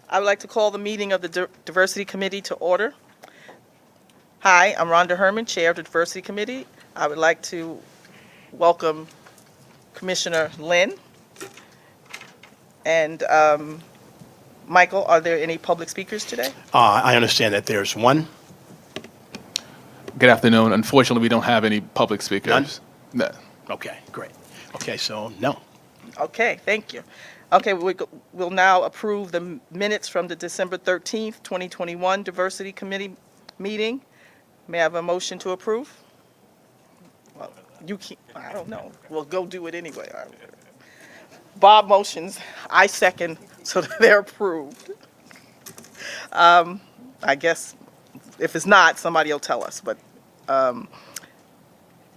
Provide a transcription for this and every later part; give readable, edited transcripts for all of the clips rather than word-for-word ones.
I would like to call the meeting of the Diversity Committee to order. Hi, I'm Rhonda Herman, Chair of the Diversity Committee. I would like to welcome Commissioner Lynn. And Michael, are there any public speakers today? I understand that there's one. Good afternoon. Unfortunately, we don't have any public speakers. No. Okay, great. Okay, so no. Okay, thank you. Okay, we'll now approve the minutes from the December 13th, 2021 Diversity Committee meeting. May I have a motion to approve? Well, you can't, I don't know. We'll go do it anyway. Bob motions, I second, so that they're approved. I guess if it's not, somebody will tell us, but are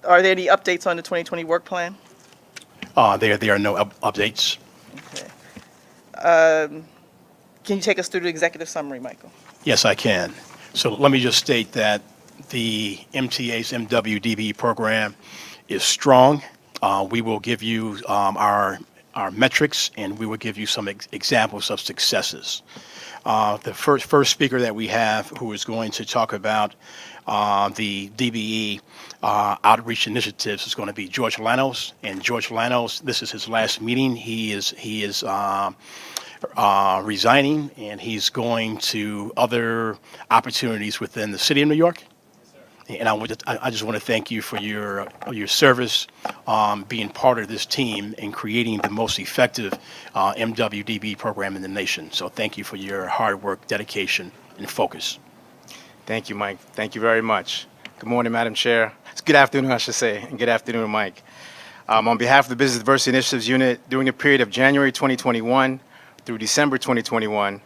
there any updates on the 2020 work plan? There are no updates. Okay. Can you take us through the executive summary, Michael? Yes, I can. So let me just state that the MTA's MWDB program is strong. We will give you our metrics, and we will give you some examples of successes. The first speaker that we have, who is going to talk about the DBE outreach initiatives, is going to be George Lanos. And George Lanos, this is his last meeting. He is resigning, and he's going to other opportunities within the city of New York. And I just want to thank you for your service, being part of this team and creating the most effective MWDB program in the nation. So thank you for your hard work, dedication, and focus. Thank you, Mike. Thank you very much. Good morning, Madam Chair. It's good afternoon, I should say, and good afternoon, Mike. On behalf of the Business Diversity Initiatives Unit, during the period of January 2021 through December 2021,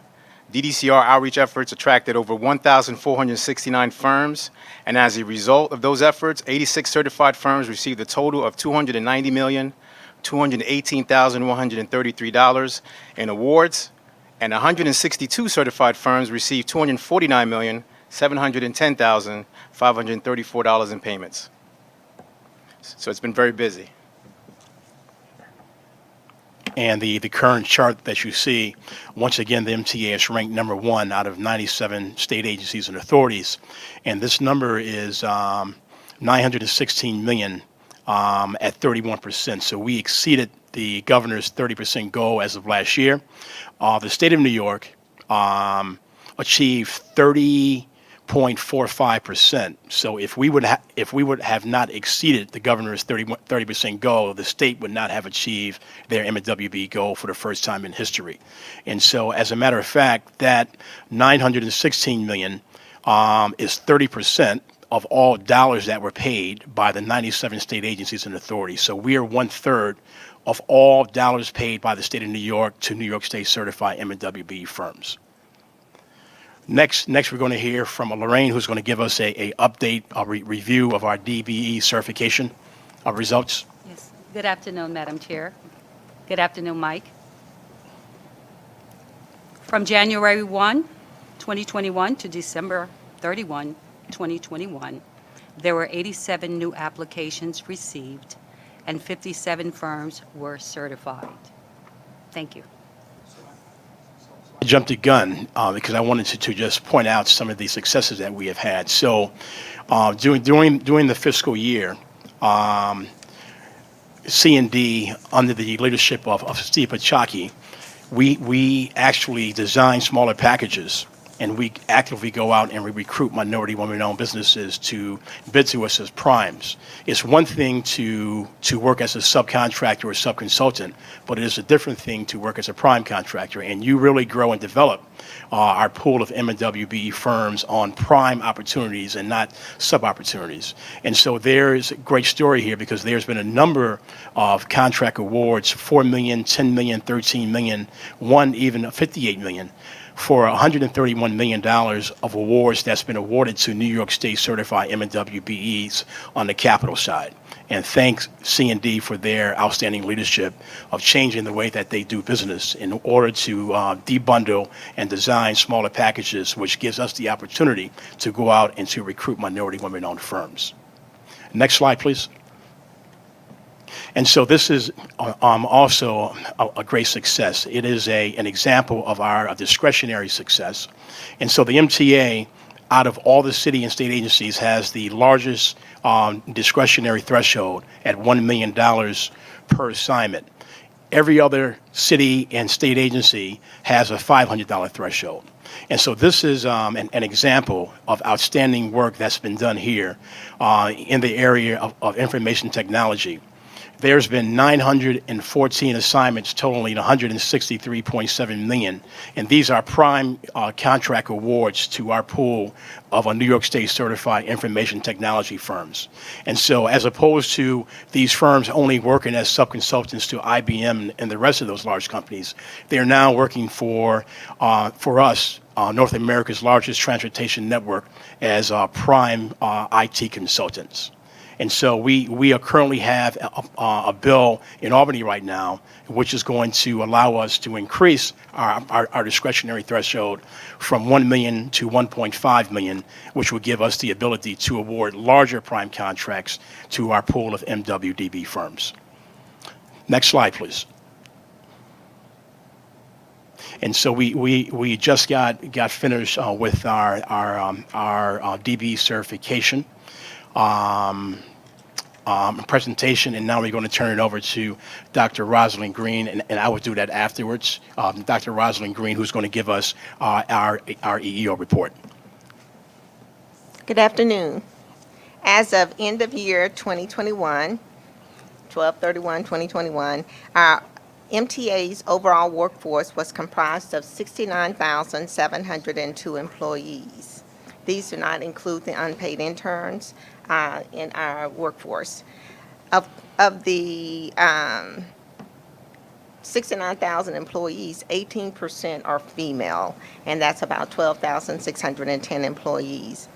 DDCR outreach efforts attracted over 1,469 firms, and as a result of those efforts, 86 certified firms received a total of $290,218,133 in awards, and 162 certified firms received $249,710,534 in payments. So it's been very busy. And the current chart that you see, once again, the MTA is ranked number 1 out of 97 state agencies and authorities. And this number is 916 million at 31%. So we exceeded the governor's 30% goal as of last year. The state of New York achieved 30.45%. So if we would have not exceeded the governor's 30% goal, the state would not have achieved their MWB goal for the first time in history. And so, as a matter of fact, that 916 million is 30% of all dollars that were paid by the 97 state agencies and authorities. So we are 1/3 of all dollars paid by the state of New York to New York State certified MWB firms. Next, we're going to hear from Lorraine, who's going to give us a update, a review of our DBE certification results. Yes. Good afternoon, Madam Chair. Good afternoon, Mike. From January 1, 2021 to December 31, 2021, there were 87 new applications received and 57 firms were certified. Thank you. I jumped the gun because I wanted to just point out some of the successes that we have had. So during the fiscal year, C&D, under the leadership of Steve Pachaki, we actually design smaller packages, and we actively go out and we recruit minority women-owned businesses to bid to us as primes. It's one thing to work as a subcontractor or subconsultant, but it is a different thing to work as a prime contractor, and you really grow and develop our pool of M&WB firms on prime opportunities and not sub-opportunities. And so there's a great story here because there's been a number of contract awards, $4 million, $10 million, $13 million, one even $58 million, for $131 million of awards that's been awarded to New York State certified M&WBEs on the capital side. And thanks C&D for their outstanding leadership of changing the way that they do business in order to debundle and design smaller packages, which gives us the opportunity to go out and to recruit minority women-owned firms. Next slide, please. And so this is also a great success. It is an example of our discretionary success. And so the MTA, out of all the city and state agencies, has the largest discretionary threshold at $1 million per assignment. Every other city and state agency has a $500 threshold. And so this is an example of outstanding work that's been done here in the area of information technology. There's been 914 assignments totaling $163.7 million, and these are prime contract awards to our pool of New York State certified information technology firms. And so, as opposed to these firms only working as subconsultants to IBM and the rest of those large companies, they are now working for us, North America's largest transportation network, as prime IT consultants. And so we currently have a bill in Albany right now, which is going to allow us to increase our discretionary threshold from 1 million to 1.5 million, which would give us the ability to award larger prime contracts to our pool of MWDB firms. Next slide, please. And so we just got finished with our DB certification presentation, and now we're going to turn it over to Dr. Rosalind Green, and I will do that afterwards. Dr. Rosalind Green, who's going to give us our EEO report. Good afternoon. As of end of year 2021, 12/31/2021, our MTA's overall workforce was comprised of 69,702 employees. These do not include the unpaid interns in our workforce. Of the 69,000 employees, 18% are female, and that's about 12,610 employees.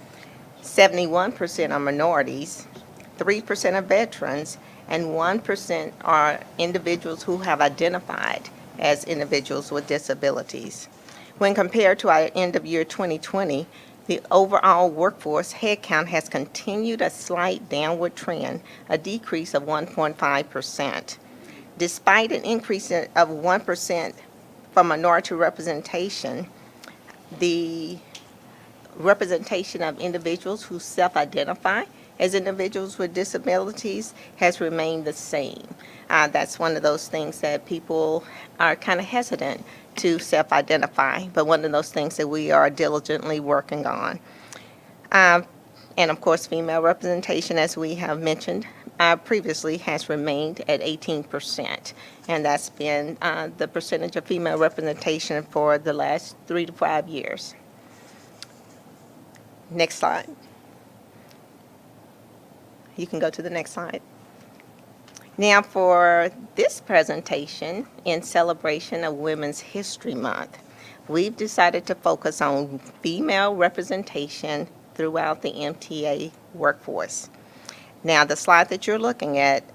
71% are minorities, 3% are veterans, and 1% are individuals who have identified as individuals with disabilities. When compared to our end of year 2020, the overall workforce headcount has continued a slight downward trend, a decrease of 1.5%. Despite an increase of 1% for minority representation, the representation of individuals who self-identify as individuals with disabilities has remained the same. That's one of those things that people are kind of hesitant to self-identify, but one of those things that we are diligently working on. And of course, female representation, as we have mentioned previously, has remained at 18%, and that's been the percentage of female representation for the last 3 to 5 years. Next slide. You can go to the next slide. Now for this presentation, in celebration of Women's History Month, we've decided to focus on female representation throughout the MTA workforce. Now the slide that you're looking at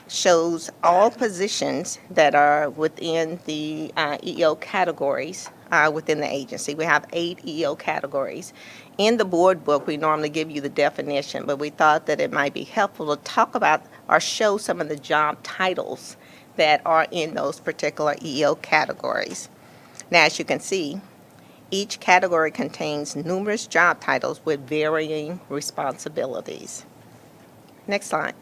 shows all positions that are within the EEO categories within the agency. We have 8 EEO categories. In the board book, we normally give you the definition, but we thought that it might be helpful to talk about or show some of the job titles that are in those particular EEO categories. Now, as you can see, each category contains numerous job titles with varying responsibilities. Next slide.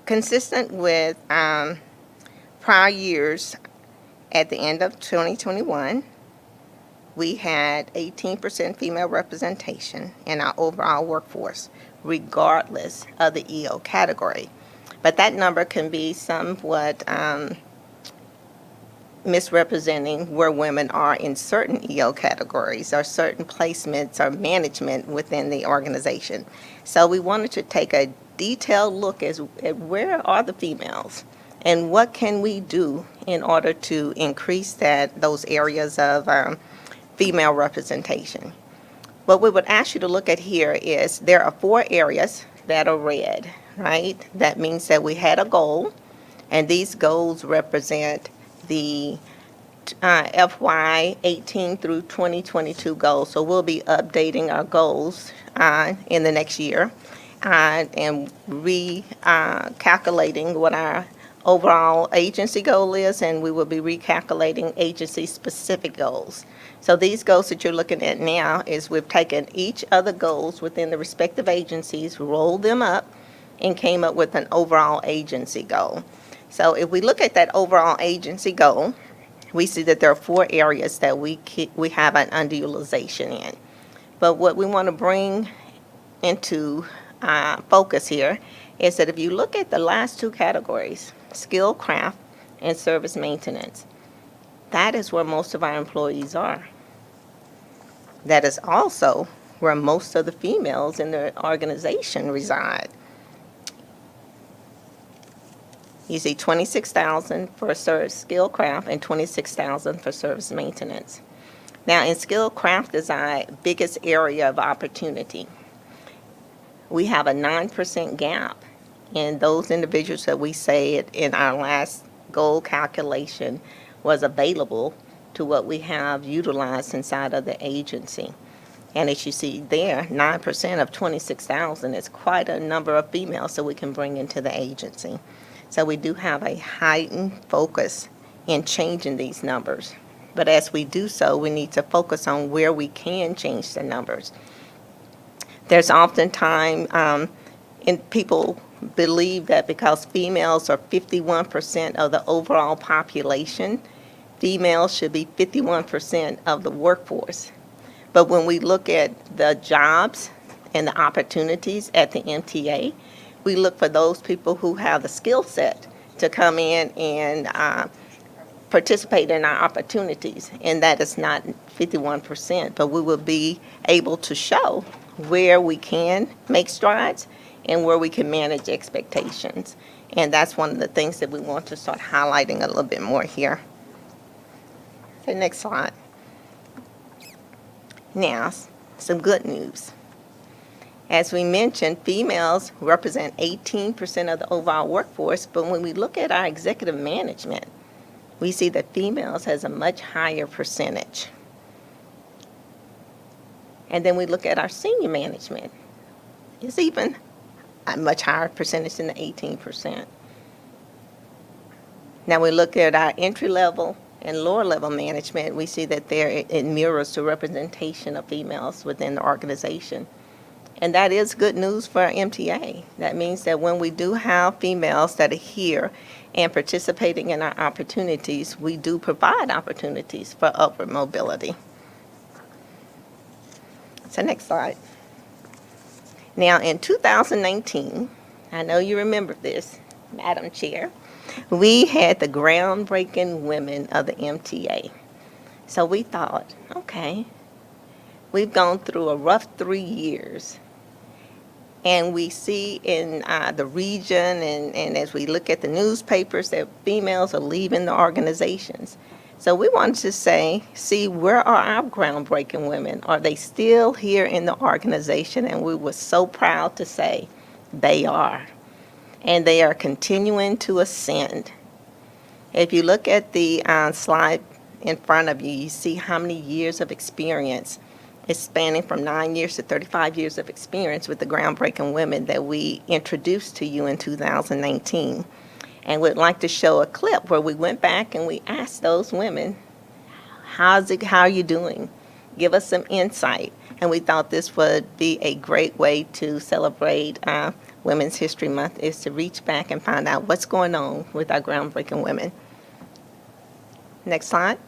Consistent with prior years, at the end of 2021, we had 18% female representation in our overall workforce, regardless of the EO category. But that number can be somewhat misrepresenting where women are in certain EO categories or certain placements or management within the organization. So we wanted to take a detailed look at where are the females and what can we do in order to increase those areas of female representation. What we would ask you to look at here is there are 4 areas that are red, right? That means that we had a goal, and these goals represent the FY 18 through 2022 goals. So we'll be updating our goals in the next year. I am recalculating what our overall agency goal is, and we will be recalculating agency-specific goals. So these goals that you're looking at now is we've taken each of the goals within the respective agencies, rolled them up, and came up with an overall agency goal. So if we look at that overall agency goal, we see that there are 4 areas that we have an underutilization in. But what we want to bring into focus here is that if you look at the last 2 categories, skill craft and service maintenance, that is where most of our employees are. That is also where most of the females in the organization reside. You see 26,000 for skill craft and 26,000 for service maintenance. Now, in skill craft is our biggest area of opportunity. We have a 9% gap in those individuals that we said in our last goal calculation was available to what we have utilized inside of the agency. And as you see there, 9% of 26,000 is quite a number of females that we can bring into the agency. So we do have a heightened focus in changing these numbers. But as we do so, we need to focus on where we can change the numbers. There's oftentimes, and people believe that because females are 51% of the overall population, females should be 51% of the workforce. But when we look at the jobs and the opportunities at the MTA, we look for those people who have the skill set to come in and participate in our opportunities. And that is not 51%, but we will be able to show where we can make strides and where we can manage expectations. And that's one of the things that we want to start highlighting a little bit more here. Okay, next slide. Now, some good news. As we mentioned, females represent 18% of the overall workforce, but when we look at our executive management, we see that females has a much higher percentage. And then we look at our senior management. It's even a much higher percentage than the 18%. Now we look at our entry level and lower level management, we see that there it mirrors the representation of females within the organization. And that is good news for our MTA. That means that when we do have females that are here and participating in our opportunities, we do provide opportunities for upward mobility. So next slide. Now in 2019, I know you remember this, Madam Chair, we had the groundbreaking women of the MTA. So we thought, okay, we've gone through a rough 3 years. And we see in the region and as we look at the newspapers that females are leaving the organizations. So we wanted to see where are our groundbreaking women? Are they still here in the organization? And we were so proud to say they are. And they are continuing to ascend. If you look at the slide in front of you, you see how many years of experience. It's spanning from 9 years to 35 years of experience with the groundbreaking women that we introduced to you in 2019. And we'd like to show a clip where we went back and we asked those women, how are you doing? Give us some insight. And we thought this would be a great way to celebrate Women's History Month, is to reach back and find out what's going on with our groundbreaking women. Next slide.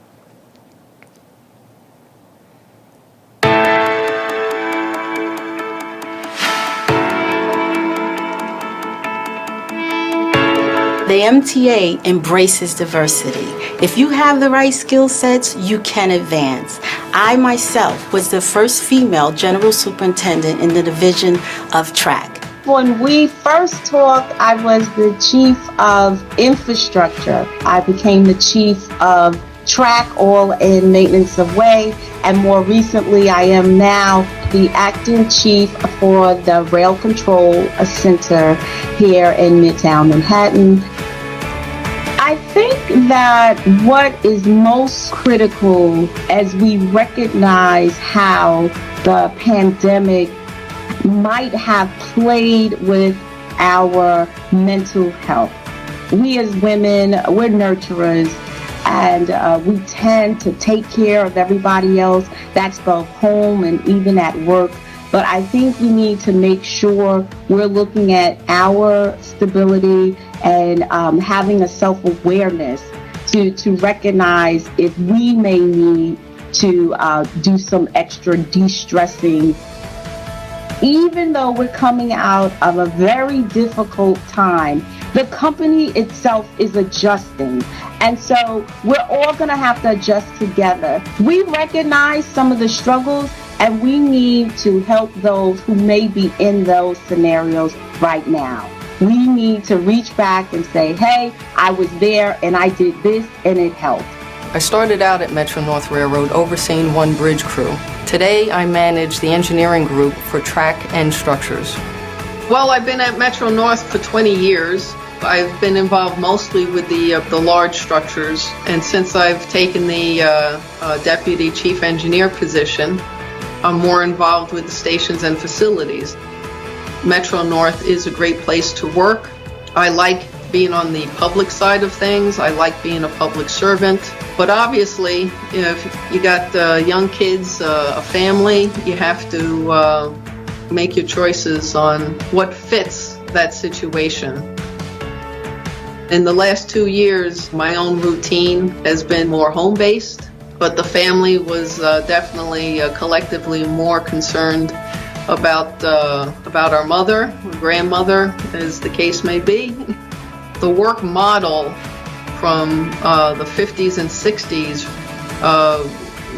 The MTA embraces diversity. If you have the right skill sets, you can advance. I myself was the first female general superintendent in the division of track. When we first talked, I was the chief of infrastructure. I became the chief of track, all in maintenance of way, and more recently I am now the acting chief for the Rail Control Center here in Midtown Manhattan. I think that what is most critical as we recognize how the pandemic might have played with our mental health. We as women, we're nurturers, and we tend to take care of everybody else. That's both home and even at work. But I think we need to make sure we're looking at our stability and having a self-awareness to recognize if we may need to do some extra de-stressing. Even though we're coming out of a very difficult time, the company itself is adjusting. And so we're all going to have to adjust together. We recognize some of the struggles, and we need to help those who may be in those scenarios right now. We need to reach back and say, hey, I was there and I did this and it helped. I started out at Metro-North Railroad overseeing one bridge crew. Today I manage the engineering group for track and structures. Well, I've been at Metro-North for 20 years. I've been involved mostly with the large structures, and since I've taken the deputy chief engineer position, I'm more involved with the stations and facilities. Metro-North is a great place to work. I like being on the public side of things. I like being a public servant. But obviously, if you got young kids, a family, you have to make your choices on what fits that situation. In the last 2 years, my own routine has been more home-based, but the family was definitely collectively more concerned about our mother, grandmother, as the case may be. The work model from the 50s and 60s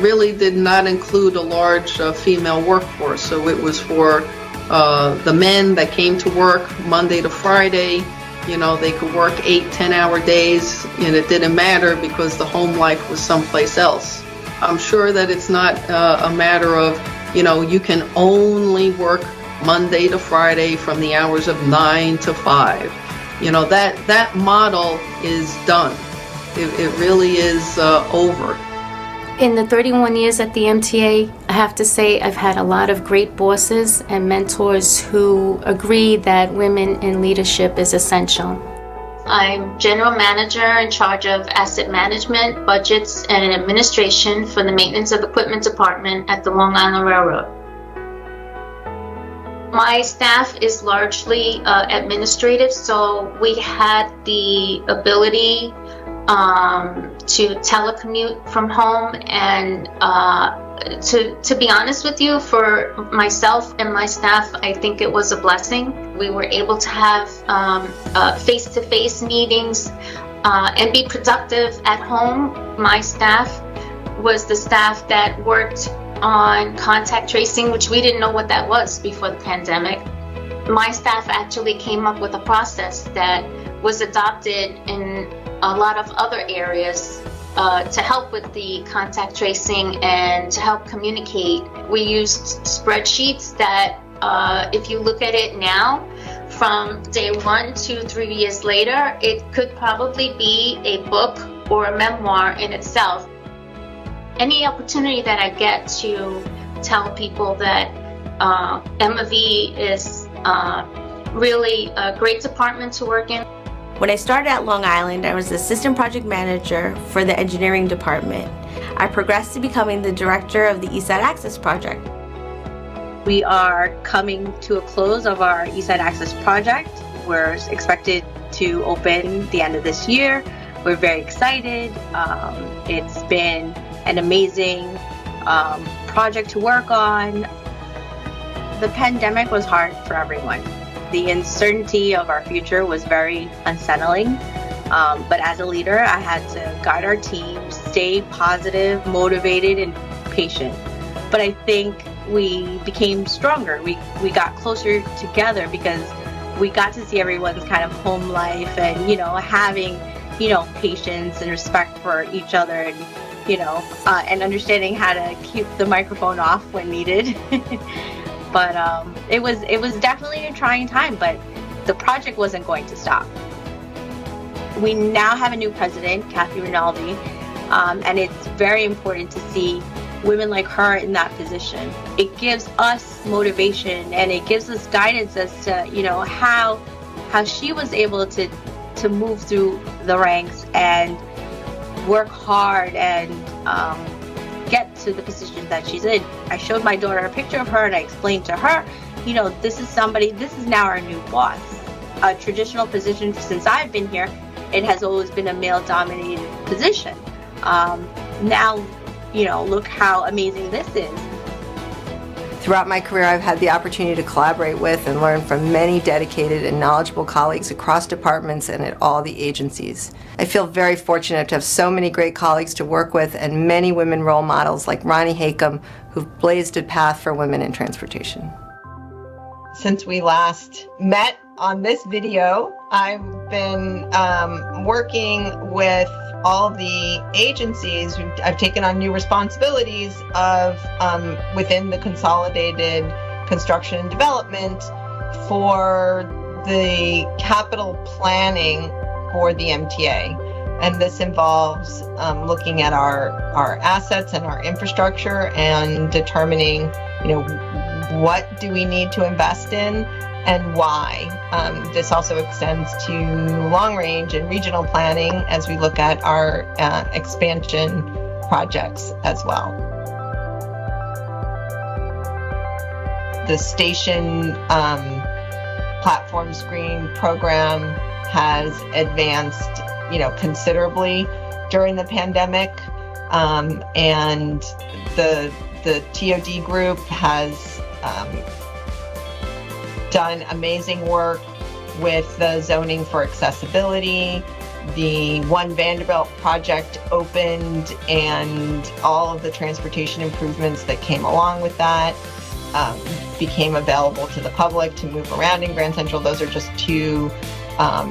really did not include a large female workforce. So it was for the men that came to work Monday to Friday. You know, they could work 8-10-hour days, and it didn't matter because the home life was someplace else. I'm sure that it's not a matter of, you can only work Monday to Friday from the hours of 9 to 5. That model is done. It really is over. In the 31 years at the MTA, I have to say I've had a lot of great bosses and mentors who agree that women in leadership is essential. I'm General Manager in charge of Asset Management, Budgets, and Administration for the Maintenance of Equipment Department at the Long Island Railroad. My staff is largely administrative, so we had the ability to telecommute from home, and to be honest with you, for myself and my staff, I think it was a blessing. We were able to have face-to-face meetings and be productive at home. My staff was the staff that worked on contact tracing, which we didn't know what that was before the pandemic. My staff actually came up with a process that was adopted in a lot of other areas to help with the contact tracing and to help communicate. We used spreadsheets that if you look at it now, from day 1 to 3 years later, it could probably be a book or a memoir in itself. Any opportunity that I get to tell people that MV is really a great department to work in. When I started at Long Island, I was the assistant project manager for the engineering department. I progressed to becoming the director of the Eastside Access project. We are coming to a close of our Eastside Access project. We're expected to open the end of this year. We're very excited. It's been an amazing project to work on. The pandemic was hard for everyone. The uncertainty of our future was very unsettling, but as a leader, I had to guide our team, stay positive, motivated, and patient. But I think we became stronger. We got closer together because we got to see everyone's kind of home life and, having, patience and respect for each other and, and understanding how to keep the microphone off when needed. But it was definitely a trying time, but the project wasn't going to stop. We now have a new president, Kathy Rinaldi, and it's very important to see women like her in that position. It gives us motivation and it gives us guidance as to, you know, how she was able to move through the ranks and work hard and get to the position that she's in. I showed my daughter a picture of her and I explained to her, you know, this is now our new boss. A traditional position since I've been here, it has always been a male-dominated position. Now, you know, look how amazing this is. Throughout my career, I've had the opportunity to collaborate with and learn from many dedicated and knowledgeable colleagues across departments and at all the agencies. I feel very fortunate to have so many great colleagues to work with and many women role models like Ronnie Hakem, who've blazed a path for women in transportation. Since we last met on this video, I've been working with all the agencies. I've taken on new responsibilities of within the consolidated construction and development for the capital planning for the MTA. And this involves looking at our assets and our infrastructure and determining, you know, what do we need to invest in and why. This also extends to long range and regional planning as we look at our expansion projects as well. The station platform screen program has advanced, you know, considerably during the pandemic, and the TOD group has done amazing work with the zoning for accessibility. The One Vanderbilt project opened and all of the transportation improvements that came along with that became available to the public to move around in Grand Central. Those are just two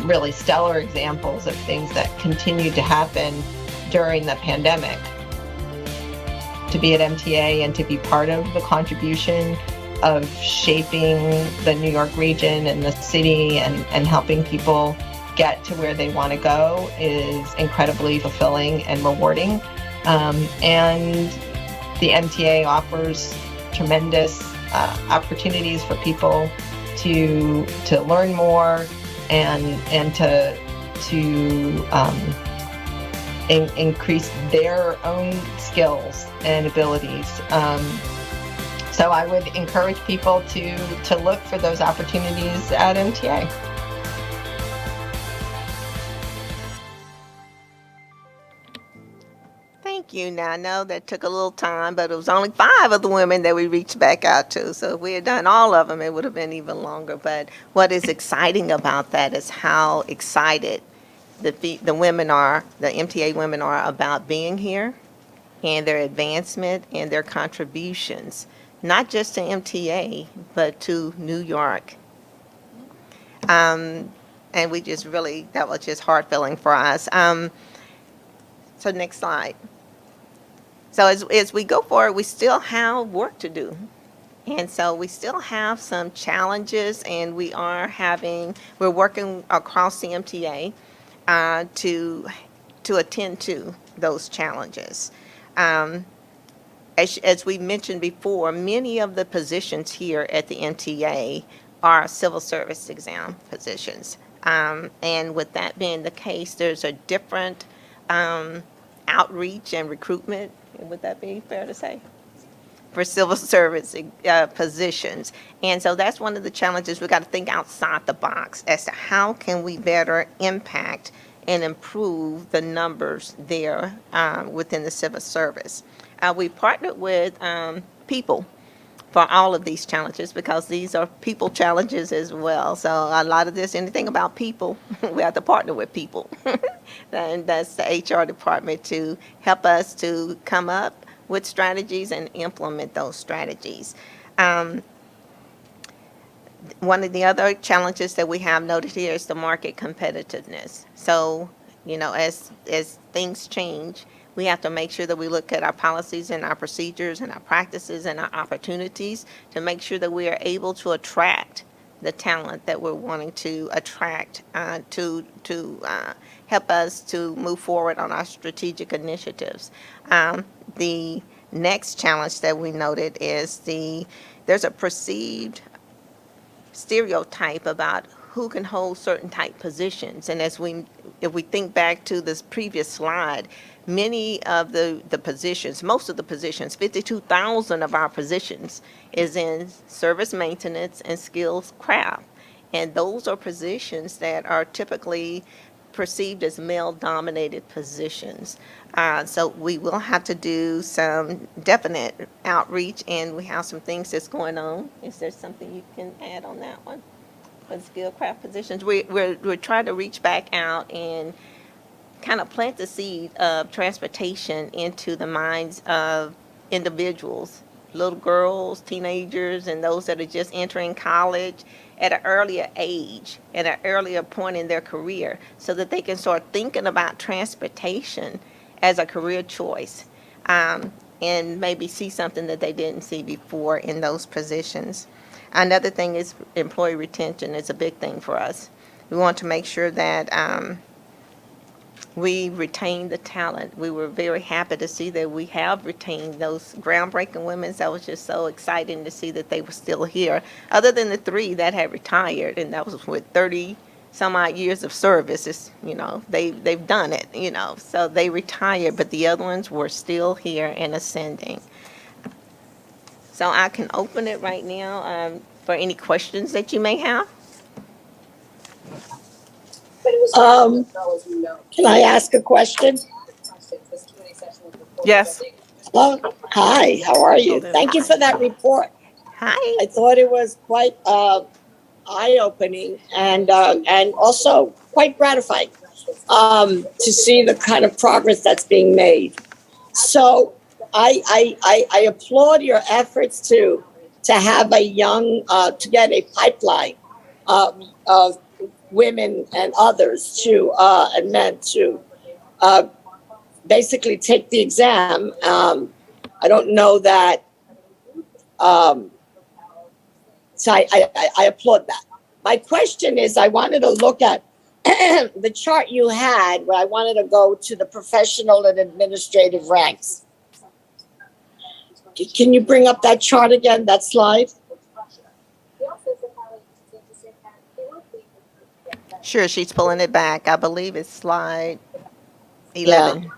really stellar examples of things that continued to happen during the pandemic. To be at MTA and to be part of the contribution of shaping the New York region and the city and helping people get to where they want to go is incredibly fulfilling and rewarding. And the MTA offers tremendous opportunities for people to learn more and to increase their own skills and abilities. So I would encourage people to look for those opportunities at MTA. Thank you. Now, I know that took a little time, but it was only 5 of the women that we reached back out to. So if we had done all of them, it would have been even longer. But what is exciting about that is how excited the women are, the MTA women are about being here and their advancement and their contributions, not just to MTA, but to New York. And we just really, that was just heart-filling for us. So next slide. So as we go forward, we still have work to do. And so we still have some challenges, and we're working across the MTA to attend to those challenges. As we mentioned before, many of the positions here at the MTA are civil service exam positions. And with that being the case, there's a different outreach and recruitment. Would that be fair to say? For civil service positions. And so that's one of the challenges. We've got to think outside the box as to how can we better impact and improve the numbers there within the civil service. We partnered with people for all of these challenges because these are people challenges as well. So a lot of this, anything about people, we have to partner with people. And that's the HR department to help us to come up with strategies and implement those strategies. One of the other challenges that we have noted here is the market competitiveness. So, you know, as things change, we have to make sure that we look at our policies and our procedures and our practices and our opportunities to make sure that we are able to attract the talent that we're wanting to attract to help us to move forward on our strategic initiatives. The next challenge that we noted is there's a perceived stereotype about who can hold certain type positions. And if we think back to this previous slide, many of the positions, most of the positions, 52,000 of our positions is in service maintenance and skills craft. And those are positions that are typically perceived as male-dominated positions. So we will have to do some definite outreach, and we have some things that's going on. Is there something you can add on that one? For skill craft positions, we're trying to reach back out and kind of plant the seed of transportation into the minds of individuals, little girls, teenagers, and those that are just entering college at an earlier age, at an earlier point in their career, so that they can start thinking about transportation as a career choice, and maybe see something that they didn't see before in those positions. Another thing is employee retention is a big thing for us. We want to make sure that we retain the talent. We were very happy to see that we have retained those groundbreaking women. That was just so exciting to see that they were still here, other than the 3 that had retired, and that was with 30 some odd years of service. It's, they've done it, so they retired, but the other ones were still here and ascending. So I can open it right now for any questions that you may have. Can I ask a question? Yes. Hi, how are you? Thank you for that report. Hi. I thought it was quite eye-opening and also quite gratifying to see the kind of progress that's being made. So I applaud your efforts to have a young, to get a pipeline of women and others and men to basically take the exam. I don't know that, so I applaud that. My question is, I wanted to look at the chart you had where I wanted to go to the professional and administrative ranks. Can you bring up that chart again, that slide? Sure, she's pulling it back. I believe it's slide 11. Yeah.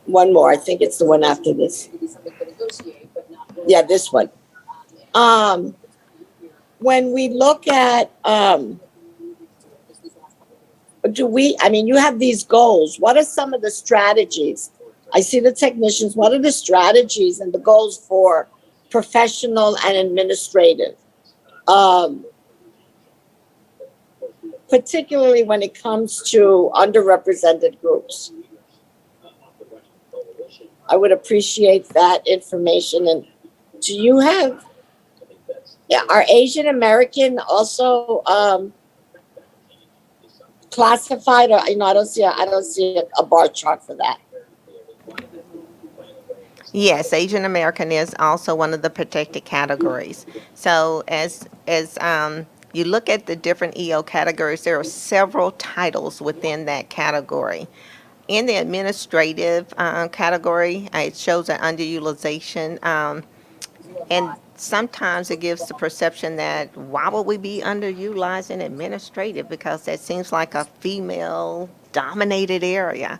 One more. I think it's the one after this. Yeah, this one. When we look at, you have these goals. What are some of the strategies? I see the technicians. What are the strategies and the goals for professional and administrative? Particularly when it comes to underrepresented groups. I would appreciate that information. And do you have, are Asian American also classified? Or I don't see a bar chart for that. Yes, Asian American is also one of the protected categories. So as you look at the different EO categories, there are several titles within that category. In the administrative category, it shows an underutilization, and sometimes it gives the perception that why would we be underutilizing administrative, because that seems like a female-dominated area.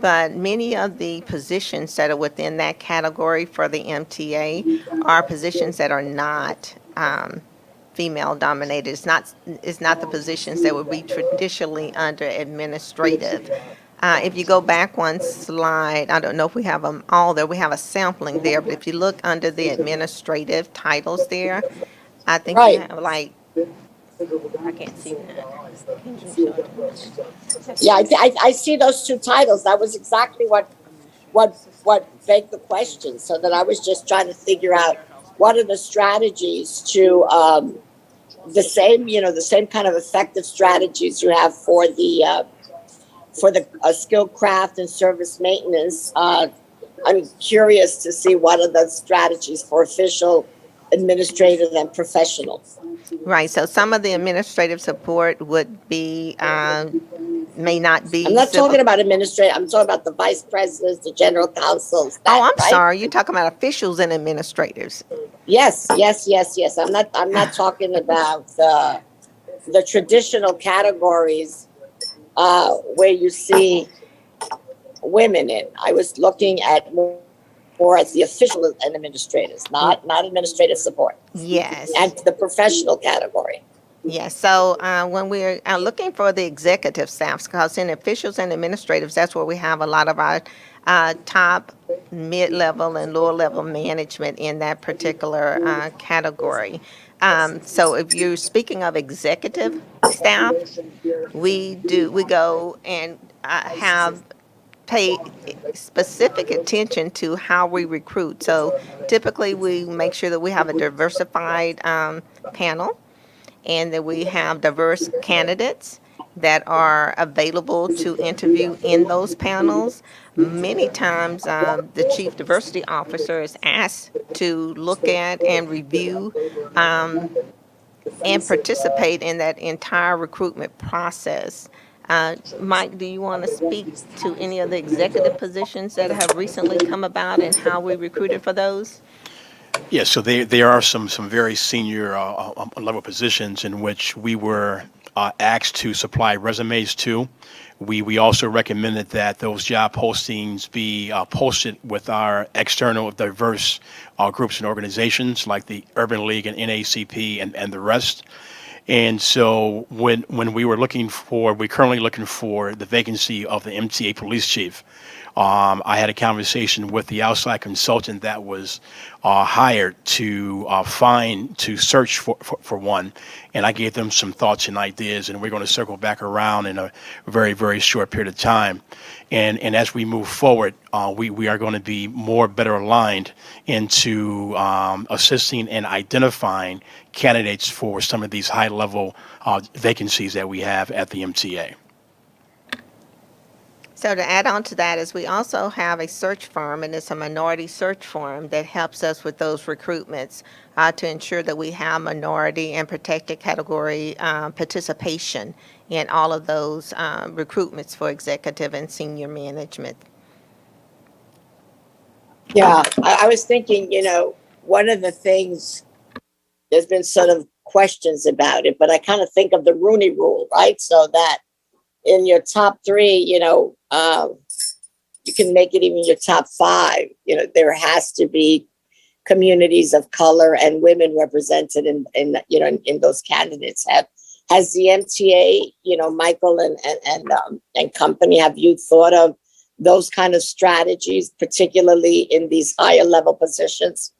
But many of the positions that are within that category for the MTA are positions that are not female dominated. It's not the positions that would be traditionally under administrative. If you go back one slide, I don't know if we have them all there. We have a sampling there, but if you look under the administrative titles there, I think you have I can't see that. Can you show it? Yeah, I see those 2 titles. That was exactly what begged the question. So that I was just trying to figure out what are the strategies to the same kind of effective strategies you have for the skill craft and service maintenance. I'm curious to see what are the strategies for official administrative and professional. Right, so some of the administrative support would be, may not be. I'm not civil- talking about administrative, I'm talking about the vice presidents, the general counsels. Oh, I'm right? sorry, you're talking about officials and administrators. Yes. I'm not talking about the traditional categories where you see women in. I was looking at more as the official and administrators, not administrative support. Yes. And the professional category. Yes, so when we're looking for the executive staffs, because in officials and administratives, that's where we have a lot of our top, mid-level, and lower-level management in that particular category. So if you're speaking of executive staff, we go and have pay specific attention to how we recruit. So typically, we make sure that we have a diversified panel and that we have diverse candidates that are available to interview in those panels. Many times, the chief diversity officer is asked to look at and review and participate in that entire recruitment process. Mike, do you want to speak to any of the executive positions that have recently come about and how we recruited for those? Yeah, so there are some very senior level positions in which we were asked to supply resumes to. We also recommended that those job postings be posted with our external diverse groups and organizations like the Urban League and NACP and the rest. And so when we're currently looking for the vacancy of the MTA police chief. I had a conversation with the outside consultant that was hired to search for one, and I gave them some thoughts and ideas, and we're going to circle back around in a very, very short period of time. And as we move forward, we are going to be better aligned into assisting and identifying candidates for some of these high-level vacancies that we have at the MTA. So to add on to that is we also have a search firm, and it's a minority search firm that helps us with those recruitments to ensure that we have minority and protected category participation in all of those recruitments for executive and senior management. Yeah, I was thinking, one of the things, there's been sort of questions about it, but I kind of think of the Rooney Rule, right? So that in your top three, you can make it even your top five. There has to be communities of color and women represented in those candidates. Has the MTA, Michael and company, have you thought of those kind of strategies, particularly in these higher level positions?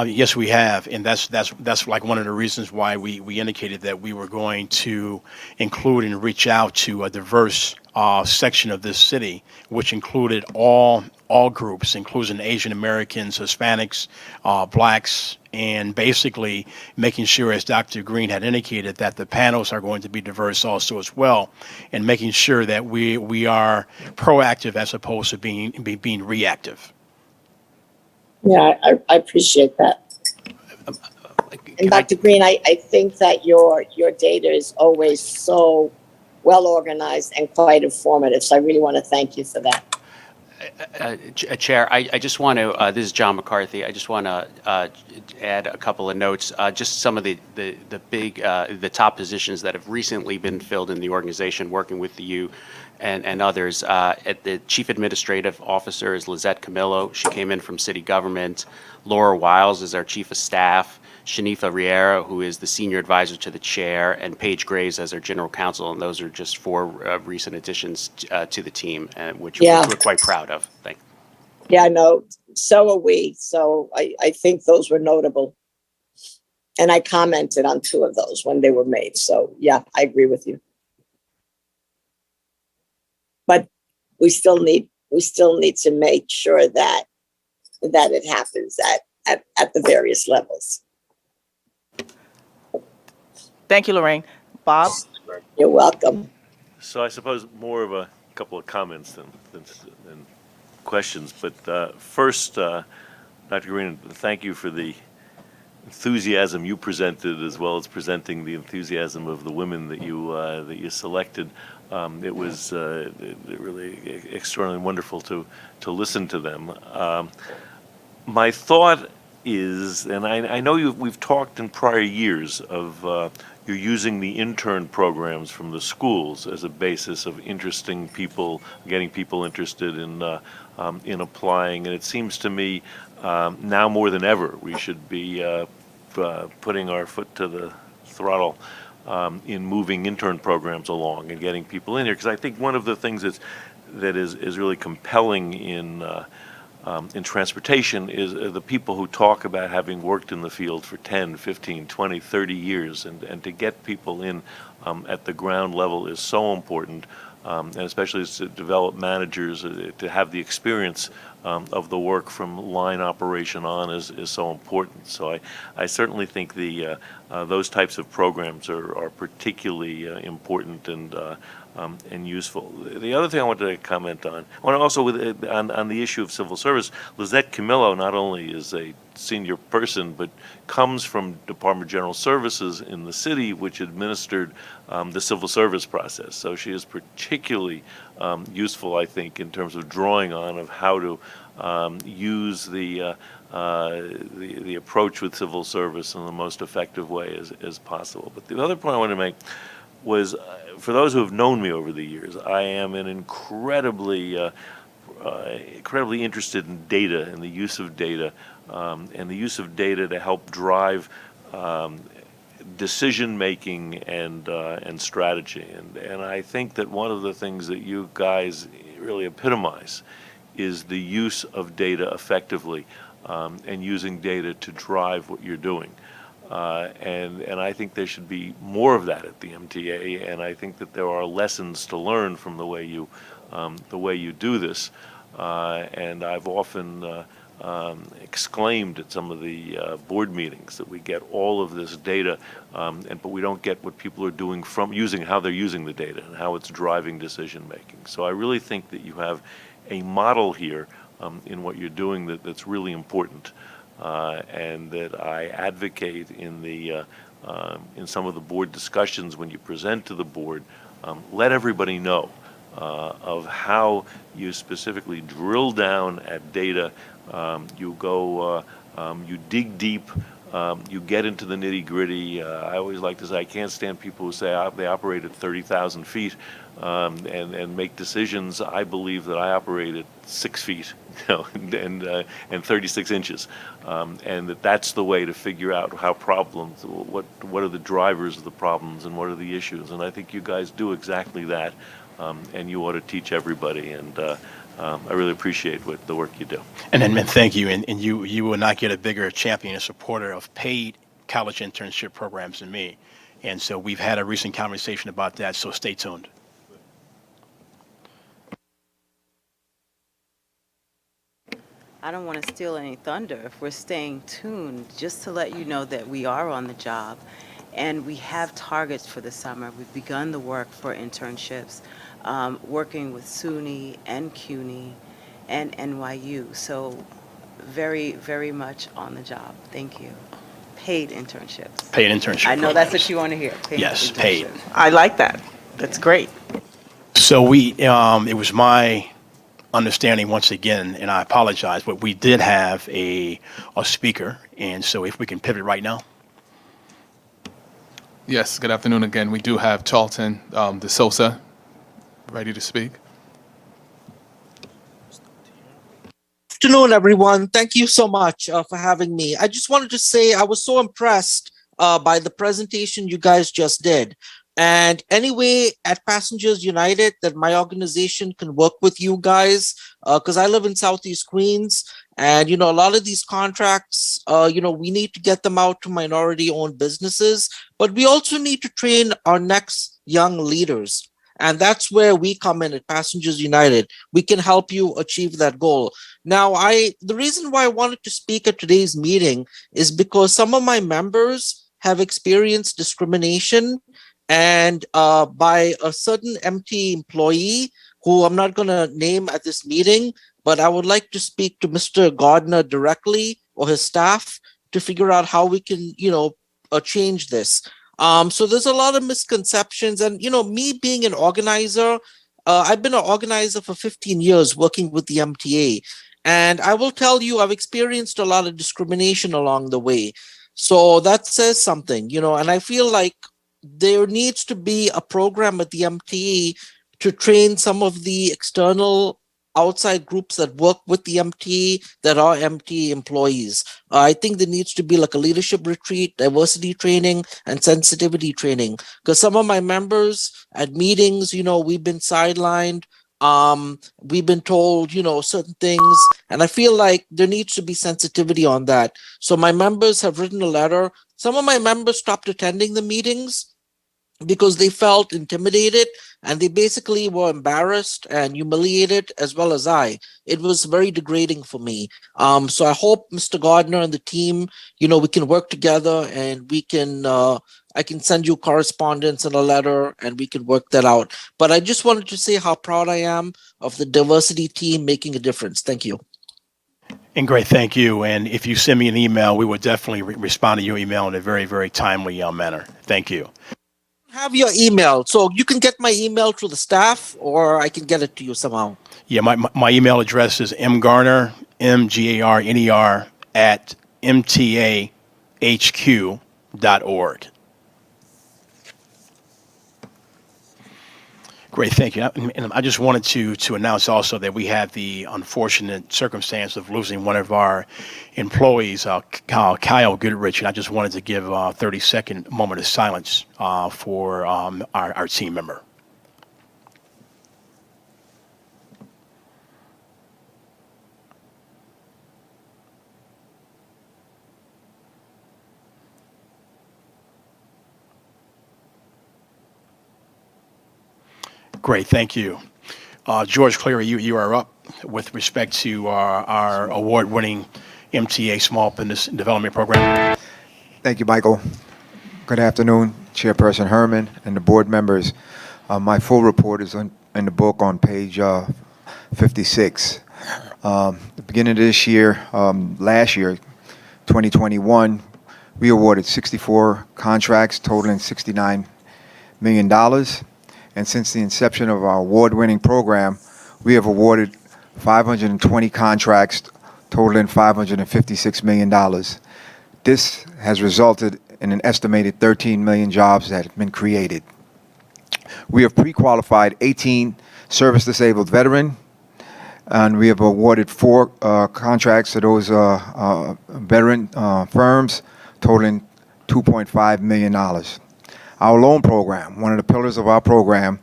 Yes, we have, and that's like one of the reasons why we indicated that we were going to include and reach out to a diverse section of this city, which included all groups, including Asian Americans, Hispanics, blacks, and basically making sure, as Dr. Green had indicated, that the panels are going to be diverse also as well, and making sure that we are proactive as opposed to being reactive. Yeah, I appreciate that. And Dr. Green, I think that your data is always so well organized and quite informative. So I really want to thank you for that. Chair, I just want to, this is John McCarthy, I just want to add a couple of notes, just some of the top positions that have recently been filled in the organization, working with you and others. At the Chief Administrative Officer is Lizette Camillo. She came in from city government. Laura Wiles is our Chief of Staff. Shanifa Riera, who is the Senior Advisor to the Chair, and Paige Graves as our General Counsel, and those are just four recent additions to the team, which we're quite proud of. Thank you. Yeah, no, so are we. So I think those were notable. And I commented on two of those when they were made. So yeah, I agree with you. But we still need to make sure that it happens at the various levels. Thank you, Lorraine. Bob? You're welcome. So I suppose more of a couple of comments than questions. But first, Dr. Green, thank you for the enthusiasm you presented, as well as presenting the enthusiasm of the women that you selected. It was really extraordinarily wonderful to listen to them. My thought is, and I know we've talked in prior years of you're using the intern programs from the schools as a basis of interesting people, getting people interested in applying, and it seems to me now more than ever we should be putting our foot to the throttle in moving intern programs along and getting people in here, because I think one of the things that is really compelling in transportation is the people who talk about having worked in the field for 10, 15, 20, 30 years, and to get people in at the ground level is so important, and especially to develop managers, to have the experience of the work from line operation on is so important. So I certainly think those types of programs are particularly important and useful. The other thing I wanted to comment on, I want to also on the issue of civil service, Lizette Camillo not only is a senior person, but comes from Department of General Services in the city, which administered the civil service process. So she is particularly useful, I think, in terms of drawing on of how to use the approach with civil service in the most effective way as possible. But the other point I want to make was, for those who have known me over the years, I am an incredibly interested in data and the use of data, and the use of data to help drive decision making and strategy. And I think that one of the things that you guys really epitomize is the use of data effectively, and using data to drive what you're doing. And I think there should be more of that at the MTA, and I think that there are lessons to learn from the way you do this. And I've often exclaimed at some of the board meetings that we get all of this data, but we don't get what people are doing from how they're using the data and how it's driving decision making. So I really think that you have a model here in what you're doing that's really important. And that I advocate in some of the board discussions when you present to the board, let everybody know of how you specifically drill down at data. You go, you dig deep, you get into the nitty gritty. I always like to say I can't stand people who say they operate at 30,000 feet and make decisions. I believe that I operate at 6 feet, and 36 inches, and that's the way to figure out how problems, what are the drivers of the problems and what are the issues. And I think you guys do exactly that, and you ought to teach everybody. And I really appreciate the work you do. And thank you. And you will not get a bigger champion and supporter of paid college internship programs than me. And so we've had a recent conversation about that, so stay tuned. I don't want to steal any thunder if we're staying tuned, just to let you know that we are on the job and we have targets for the summer. We've begun the work for internships, working with SUNY and CUNY and NYU. So very, very much on the job. Thank you. Paid internships. Paid internship I know programs. that's what you want to hear. Paid Yes, internships. paid. I like that. That's great. So it was my understanding once again, and I apologize, but we did have a speaker, and so if we can pivot right now. Yes, good afternoon again. We do have Charlton De Sosa ready to speak. Afternoon, everyone. Thank you so much for having me. I just wanted to say I was so impressed by the presentation you guys just did. And anyway, at Passengers United, that my organization can work with you guys, because I live in Southeast Queens, and a lot of these contracts, we need to get them out to minority-owned businesses, but we also need to train our next young leaders. And that's where we come in at Passengers United. We can help you achieve that goal. Now, the reason why I wanted to speak at today's meeting is because some of my members have experienced discrimination and by a certain MT employee who I'm not going to name at this meeting, but I would like to speak to Mr. Gardner directly or his staff to figure out how we can, change this. So there's a lot of misconceptions, and me being an organizer, I've been an organizer for 15 years working with the MTA, and I will tell you, I've experienced a lot of discrimination along the way. So that says something, and I feel like there needs to be a program at the MTA to train some of the external outside groups that work with the MTA that are MTA employees. I think there needs to be like a leadership retreat, diversity training, and sensitivity training. Because some of my members at meetings, we've been sidelined. We've been told, certain things, and I feel like there needs to be sensitivity on that. So my members have written a letter. Some of my members stopped attending the meetings because they felt intimidated, and they basically were embarrassed and humiliated, as well as I. It was very degrading for me. So I hope Mr. Gardner and the team, we can work together, and we can I can send you correspondence and a letter, and we can work that out. But I just wanted to say how proud I am of the diversity team making a difference. Thank you. And great, thank you. And if you send me an email, we will definitely respond to your email in a very, very timely manner. Thank you. Have your email, so you can get my email through the staff, or I can get it to you somehow. Yeah, my email address is mgarner, MGARNER, at mtahq.org. Great, thank you. And I just wanted to announce also that we had the unfortunate circumstance of losing one of our employees, Kyle Goodrich, and I just wanted to give a 30-second moment of silence for our team member. Great, thank you. George Cleary, you are up with respect to our award-winning MTA Small Business Development Program. Thank you, Michael. Good afternoon, Chairperson Herman and the board members. My full report is in the book on page 56. The beginning of this year, last year, 2021, we awarded 64 contracts totaling $69 million. And since the inception of our award-winning program, we have awarded 520 contracts totaling $556 million. This has resulted in an estimated 13 million jobs that have been created. We have pre-qualified 18 service-disabled veterans, and we have awarded 4 contracts to those veteran firms totaling $2.5 million. Our loan program, one of the pillars of our program,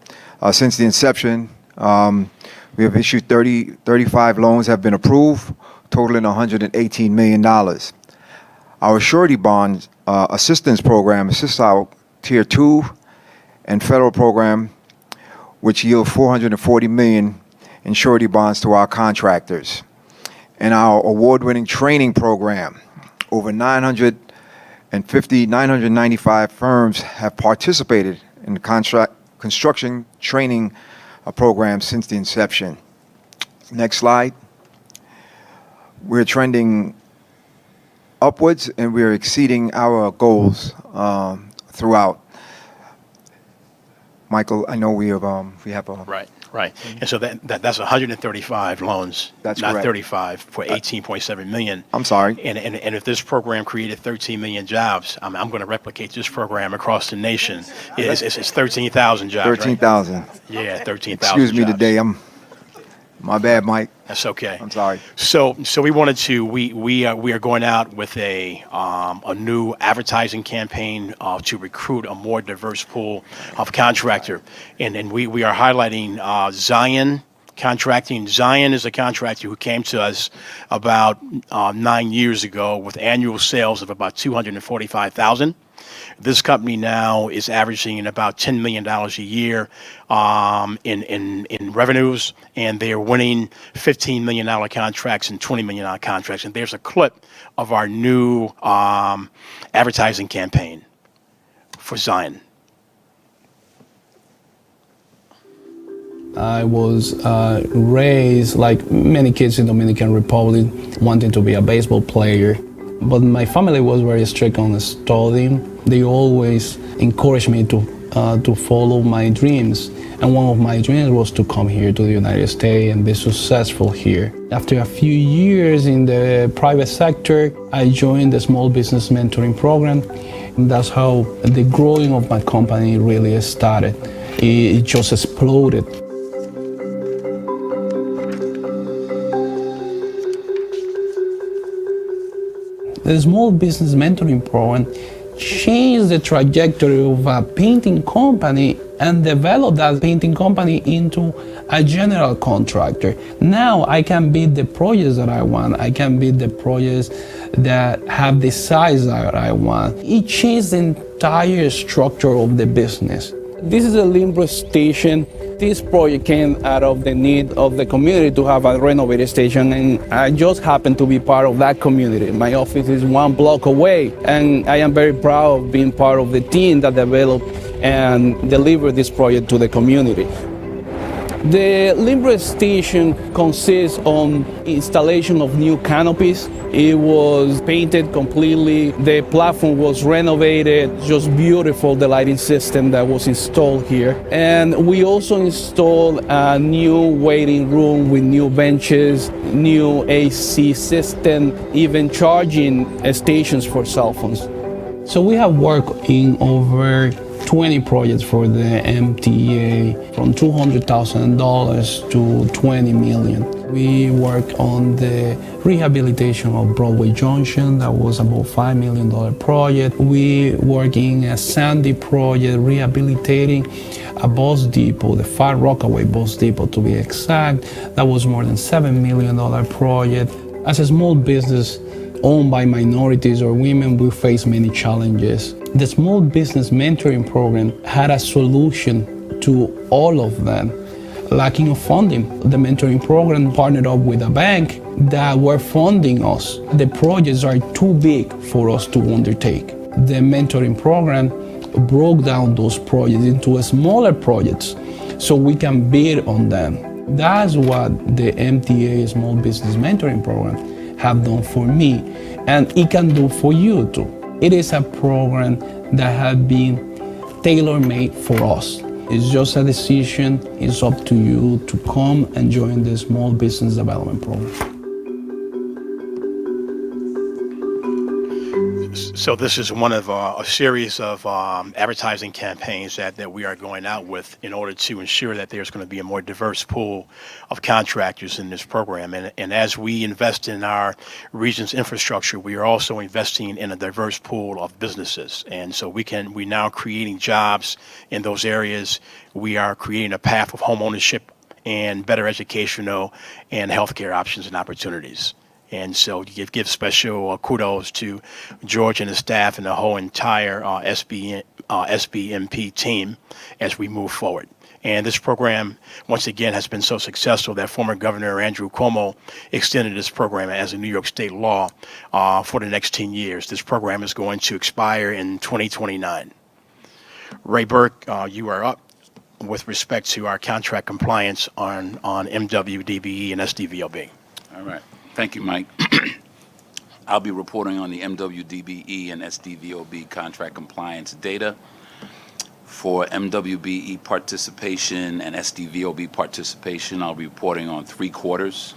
since the inception, we have issued 35 loans have been approved, totaling $118 million. Our surety bond assistance program assists our Tier 2 and federal program, which yield $440 million in surety bonds to our contractors. And our award-winning training program, over 995 firms have participated in the construction training program since the inception. Next slide. We're trending upwards, and we're exceeding our goals throughout. Michael, I know we have Right. And so that's 135 loans, That's not correct. 35, for 18.7 million. I'm sorry. And if this program created 13 million jobs, I'm going to replicate this program across the nation. It's 13,000 jobs. 13,000. Right? Yeah, 13,000. Excuse me jobs. today. My bad, Mike. That's okay. I'm sorry. So we wanted to we are going out with a new advertising campaign to recruit a more diverse pool of contractor, and we are highlighting Zion Contracting. Zion is a contractor who came to us about 9 years ago with annual sales of about $245,000. This company now is averaging about $10 million a year in revenues, and they are winning $15 million contracts and $20 million contracts. And there's a clip of our new advertising campaign for Zion. I was raised like many kids in Dominican Republic, wanting to be a baseball player. But my family was very strict on studying. They always encouraged me to follow my dreams. And one of my dreams was to come here to the United States and be successful here. After a few years in the private sector, I joined the Small Business Mentoring Program. And that's how the growing of my company really started. It just exploded. The Small Business Mentoring Program changed the trajectory of a painting company and developed that painting company into a general contractor. Now I can bid the projects that I want. I can bid the projects that have the size that I want. It changed the entire structure of the business. This is a Limbo Station. This project came out of the need of the community to have a renovated station, and I just happen to be part of that community. My office is 1 block away, and I am very proud of being part of the team that developed and delivered this project to the community. The Limbo Station consists on installation of new canopies. It was painted completely. The platform was renovated. Just beautiful, the lighting system that was installed here. And we also installed a new waiting room with new benches, new AC system, even charging stations for cell phones. So we have worked in over 20 projects for the MTA, from $200,000 to $20 million. We worked on the rehabilitation of Broadway Junction. That was about $5 million project. We worked in a Sandy project, rehabilitating a bus depot, the Far Rockaway bus depot to be exact. That was more than $7 million project. As a small business owned by minorities or women, we face many challenges. The Small Business Mentoring Program had a solution to all of them. Lacking of funding, the mentoring program partnered up with a bank that were funding us. The projects are too big for us to undertake. The mentoring program broke down those projects into smaller projects so we can bid on them. That's what the MTA Small Business Mentoring Program have done for me, and it can do for you too. It is a program that has been tailor-made for us. It's just a decision. It's up to you to come and join the Small Business Development Program. So this is one of a series of advertising campaigns that we are going out with in order to ensure that there's going to be a more diverse pool of contractors in this program. And as we invest in our region's infrastructure, we are also investing in a diverse pool of businesses. And so we're now creating jobs in those areas. We are creating a path of home ownership and better educational and healthcare options and opportunities. And so you give special kudos to George and the staff and the whole entire SBMP team as we move forward. And this program, once again, has been so successful that former Governor Andrew Cuomo extended this program as a New York State law for the next 10 years. This program is going to expire in 2029. Ray Burke, you are up with respect to our contract compliance on MWDBE and SDVOB. All right. Thank you, Mike. I'll be reporting on the MWDBE and SDVOB contract compliance data. For MWBE participation and SDVOB participation, I'll be reporting on 3 quarters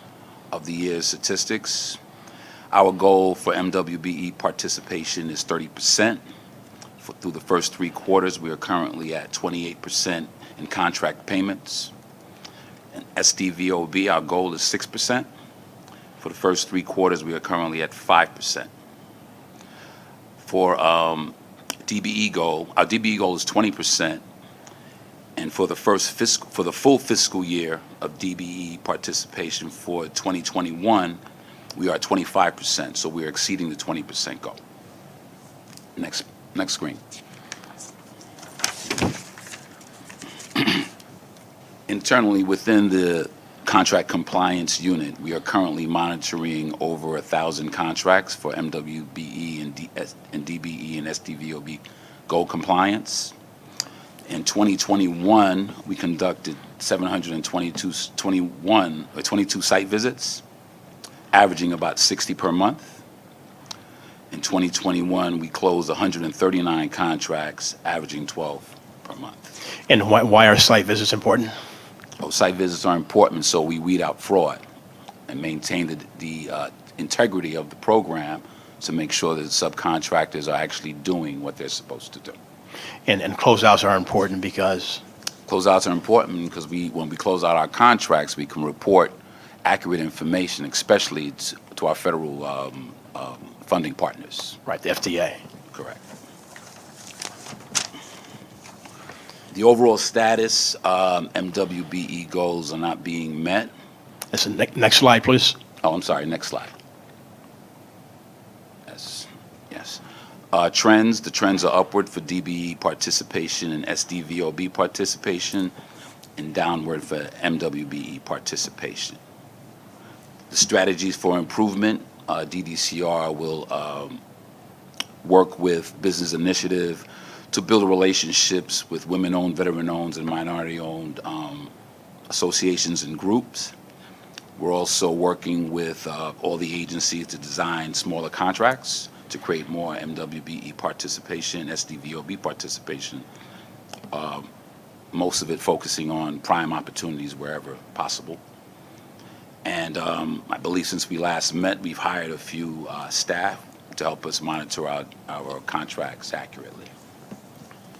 of the year's statistics. Our goal for MWBE participation is 30%. Through the first 3 quarters, we are currently at 28% in contract payments. And SDVOB, our goal is 6%. For the first 3 quarters, we are currently at 5%. For DBE goal, our DBE goal is 20%, and for the full fiscal year of DBE participation for 2021, we are at 25%. So we are exceeding the 20% goal. Next screen. Internally within the contract compliance unit, we are currently monitoring over 1,000 contracts for MWBE and DBE and SDVOB goal compliance. In 2021, we conducted 22 site visits, averaging about 60 per month. In 2021, we closed 139 contracts, averaging 12 per month. And why are site visits important? Oh, site visits are important so we weed out fraud and maintain the integrity of the program to make sure that subcontractors are actually doing what they're supposed to do. And closeouts are important because? Closeouts are important because when we close out our contracts, we can report accurate information, especially to our federal funding partners. Right, the FDA. Correct. The overall status, MWBE goals are not being met. That's the next slide, please. Oh, I'm sorry, next slide. Yes. Trends, the trends are upward for DBE participation and SDVOB participation, and downward for MWBE participation. The strategies for improvement, DDCR will work with Business Initiative to build relationships with women-owned, veteran-owned, and minority-owned associations and groups. We're also working with all the agencies to design smaller contracts to create more MWBE participation, SDVOB participation, most of it focusing on prime opportunities wherever possible. And I believe since we last met, we've hired a few staff to help us monitor our contracts accurately.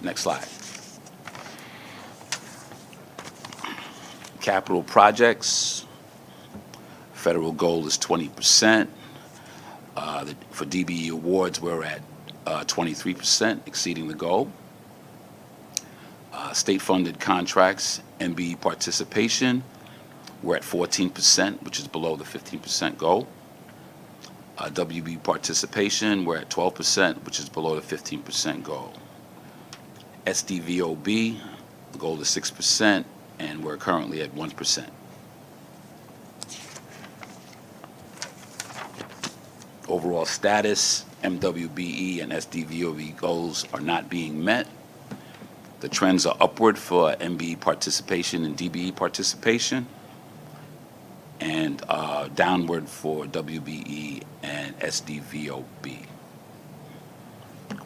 Next slide. Capital projects. Federal goal is 20%. For DBE awards, we're at 23%, exceeding the goal. State-funded contracts, MBE participation, we're at 14%, which is below the 15% goal. WB participation, we're at 12%, which is below the 15% goal. SDVOB, the goal is 6%, and we're currently at 1%. Overall status, MWBE and SDVOB goals are not being met. The trends are upward for MBE participation and DBE participation, and downward for WBE and SDVOB.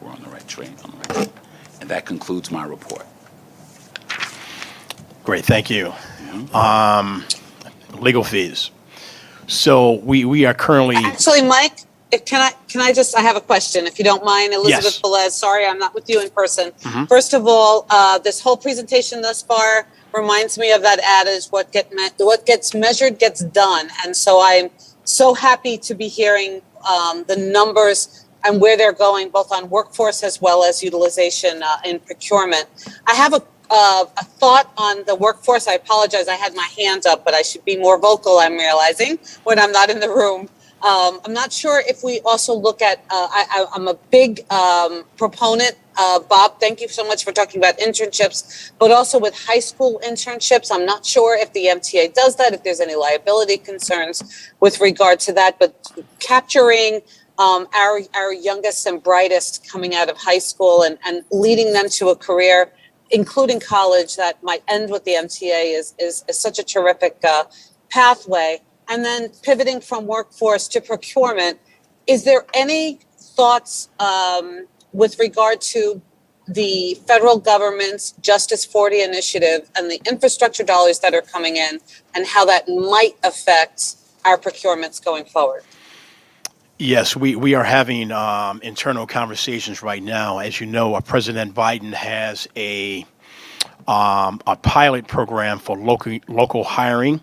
We're on the right train. And that concludes my report. Great, thank you. Legal fees. So we are currently. Actually, Mike, can I just, I have a question, if you don't mind. Elizabeth Yes. Velez, sorry, I'm not with you in person. Mhm. First of all, this whole presentation thus far reminds me of that adage, what gets measured gets done. And so I'm so happy to be hearing the numbers and where they're going, both on workforce as well as utilization in procurement. I have a thought on the workforce. I apologize, I had my hand up, but I should be more vocal, I'm realizing, when I'm not in the room. I'm not sure if we also look at, I'm a big proponent, Bob, thank you so much for talking about internships, but also with high school internships. I'm not sure if the MTA does that, if there's any liability concerns with regard to that, but capturing our youngest and brightest coming out of high school and leading them to a career, including college, that might end with the MTA is such a terrific pathway. And then pivoting from workforce to procurement, is there any thoughts with regard to the federal government's Justice 40 initiative and the infrastructure dollars that are coming in and how that might affect our procurements going forward? Yes, we are having internal conversations right now. As you know, President Biden has a pilot program for local hiring.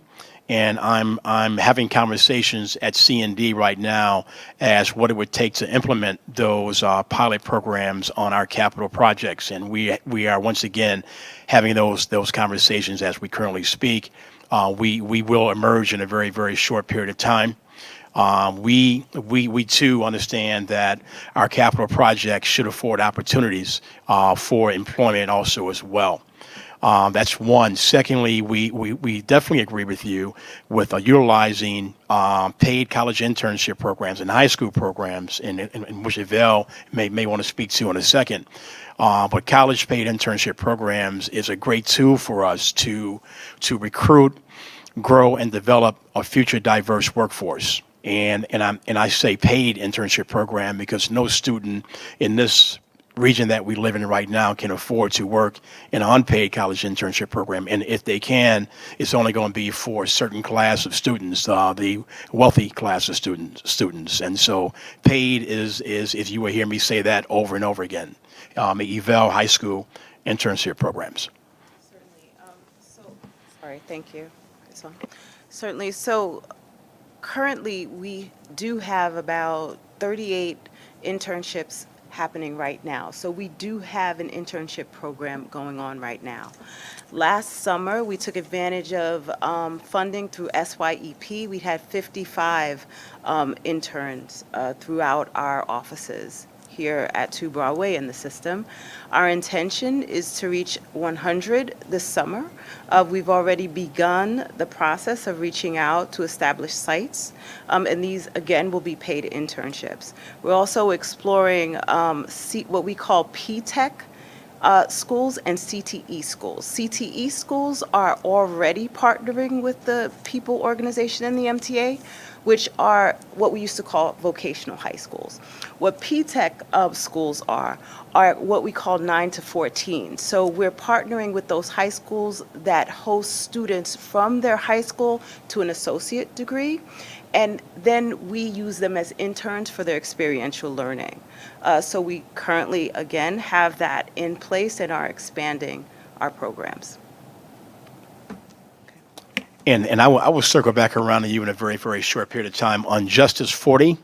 And I'm having conversations at C&D right now as what it would take to implement those pilot programs on our capital projects. And we are once again having those conversations as we currently speak. We will emerge in a very, very short period of time. We too understand that our capital projects should afford opportunities for employment also as well. That's one. Secondly, we definitely agree with you with utilizing paid college internship programs and high school programs, in which Yvelle may want to speak to in a second. But college paid internship programs is a great tool for us to recruit, grow, and develop a future diverse workforce. And I say paid internship program because no student in this region that we live in right now can afford to work in an unpaid college internship program. And if they can, it's only going to be for a certain class of students, the wealthy class of students. And so paid is if you will hear me say that over and over again, Yvelle high school internship programs. Sorry, thank you. So, certainly. So currently, we do have about 38 internships happening right now. So we do have an internship program going on right now. Last summer, we took advantage of funding through SYEP. We had 55 interns throughout our offices here at 2 Broadway in the system. Our intention is to reach 100 this summer. We've already begun the process of reaching out to establish sites, and these, again, will be paid internships. We're also exploring what we call P-Tech schools and CTE schools. CTE schools are already partnering with the People organization in the MTA, which are what we used to call vocational high schools. What P-Tech schools are what we call 9 to 14. So we're partnering with those high schools that host students from their high school to an associate degree, and then we use them as interns for their experiential learning. So we currently, again, have that in place and are expanding our programs. And I will circle back around to you in a very, very short period of time on Justice 40.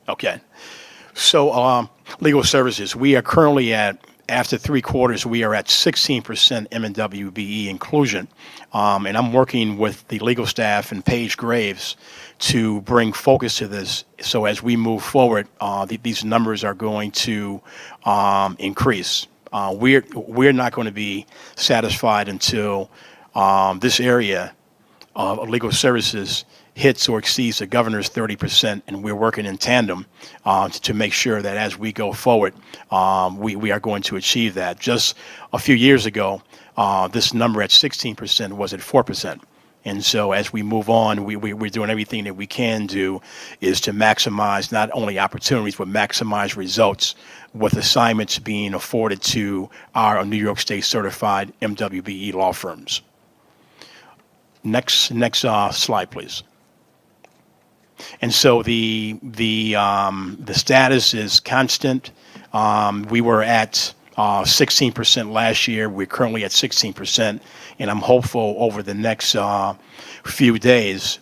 Okay. So legal services, we are currently after 3 quarters, we are at 16% MWBE inclusion. And I'm working with the legal staff and Paige Graves to bring focus to this. So as we move forward, these numbers are going to increase. We're not going to be satisfied until this area of legal services hits or exceeds the governor's 30%, and we're working in tandem to make sure that as we go forward, we are going to achieve that. Just a few years ago, this number at 16% was at 4%. And so as we move on, we're doing everything that we can do is to maximize not only opportunities, but maximize results with assignments being afforded to our New York State certified MWBE law firms. Next slide, please. And so the status is constant. We were at 16% last year. We're currently at 16%, and I'm hopeful over the next few days.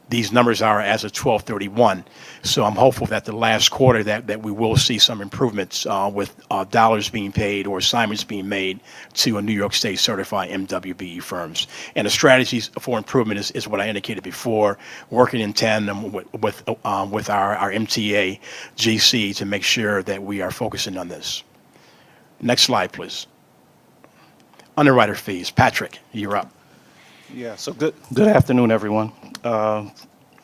These numbers are as of 12/31, so I'm hopeful that the last quarter that we will see some improvements with dollars being paid or assignments being made to a New York State certified MWBE firms. And the strategies for improvement is what I indicated before, working in tandem with our MTA GC to make sure that we are focusing on this. Next slide, please. Underwriter fees. Patrick, you're up. Yeah, so good afternoon, everyone.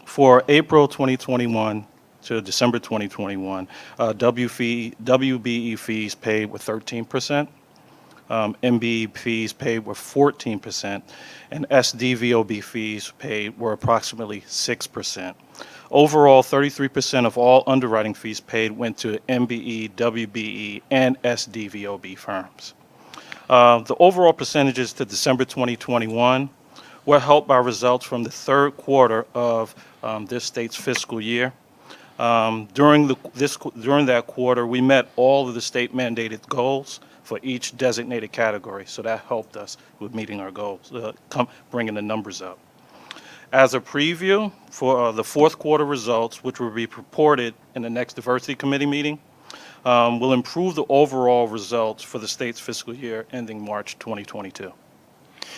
For April 2021 to December 2021, WBE fees paid were 13%, MBE fees paid were 14%, and SDVOB fees paid were approximately 6%. Overall, 33% of all underwriting fees paid went to MBE, WBE, and SDVOB firms. The overall percentages to December 2021 were helped by results from the 3rd quarter of this state's fiscal year. During that quarter, we met all of the state mandated goals for each designated category, so that helped us with meeting our goals, bringing the numbers up. As a preview for the 4th quarter results, which will be reported in the next Diversity Committee meeting, will improve the overall results for the state's fiscal year ending March 2022.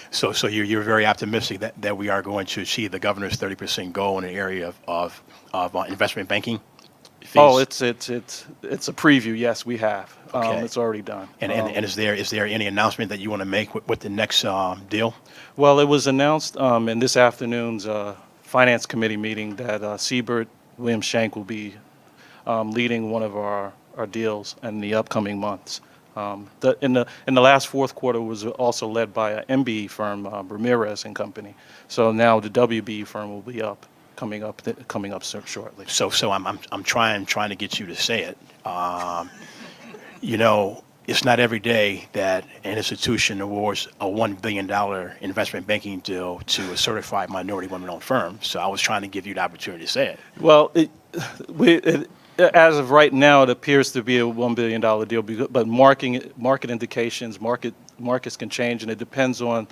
So you're very optimistic that we are going to achieve the governor's 30% goal in the area of investment banking fees? Oh, it's a preview. Yes, we have. Okay. It's already done. And is there any announcement that you want to make with the next deal? Well, it was announced in this afternoon's Finance Committee meeting that Siebert William Shank will be leading one of our deals in the upcoming months. In the last fourth quarter was also led by an MBE firm, Ramirez and Company. So now the WBE firm will be coming up shortly. So I'm trying to get you to say it. You know, it's not every day that an institution awards a $1 billion investment banking deal to a certified minority women-owned firm. So I was trying to give you the opportunity to say it. Well, as of right now, it appears to be a $1 billion deal, but market indications, markets can change, and it depends on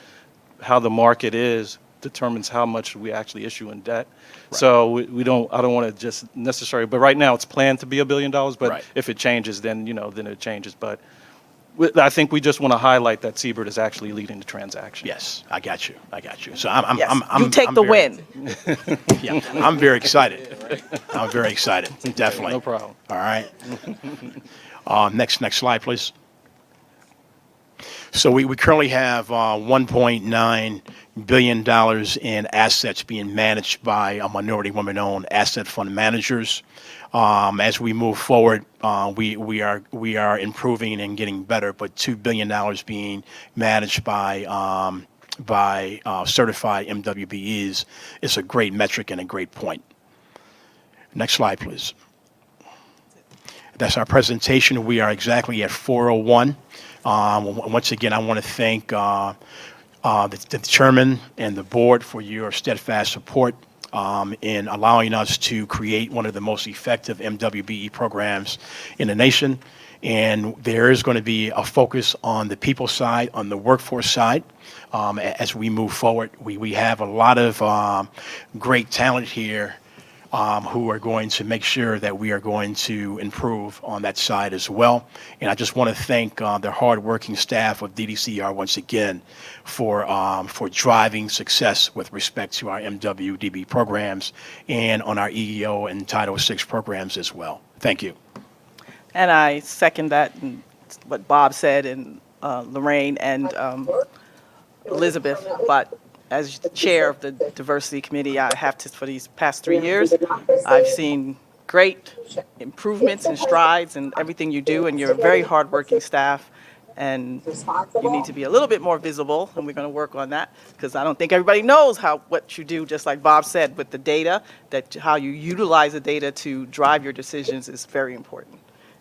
how the market is, determines how much we actually issue in debt. Right. So I don't want to just necessarily, but right now it's planned to be $1 billion, but right. If it changes, then it changes. But I think we just want to highlight that Siebert is actually leading the transaction. Yes, I got you. So you take the win. Yeah, I'm very excited. I'm very excited. Definitely. No problem. All right. Next slide, please. So we currently have $1.9 billion in assets being managed by minority women-owned asset fund managers. As we move forward, we are improving and getting better, but $2 billion being managed by certified MWBEs is a great metric and a great point. Next slide, please. That's our presentation. We are exactly at 4:01. Once again, I want to thank the chairman and the board for your steadfast support in allowing us to create one of the most effective MWBE programs in the nation. And there is going to be a focus on the people side, on the workforce side, as we move forward. We have a lot of great talent here who are going to make sure that we are going to improve on that side as well. And I just want to thank the hardworking staff of DDCR once again for driving success with respect to our MWDB programs and on our EEO and Title VI programs as well. Thank you. And I second that, and what Bob said, and Lorraine and Elizabeth, but as the chair of the diversity committee, I have to, for these past 3 years, I've seen great improvements and strides in everything you do, and you're a very hardworking staff, and you need to be a little bit more visible, and we're going to work on that, because I don't think everybody knows what you do, just like Bob said, with the data, that how you utilize the data to drive your decisions is very important,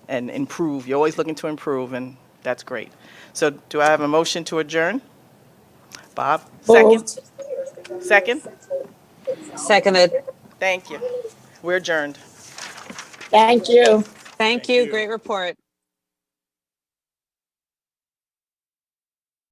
and improve. You're always looking to improve, and that's great. So do I have a motion to adjourn? Bob, second? Second? Seconded. Thank you. We're adjourned. Thank you. Thank you. Great report.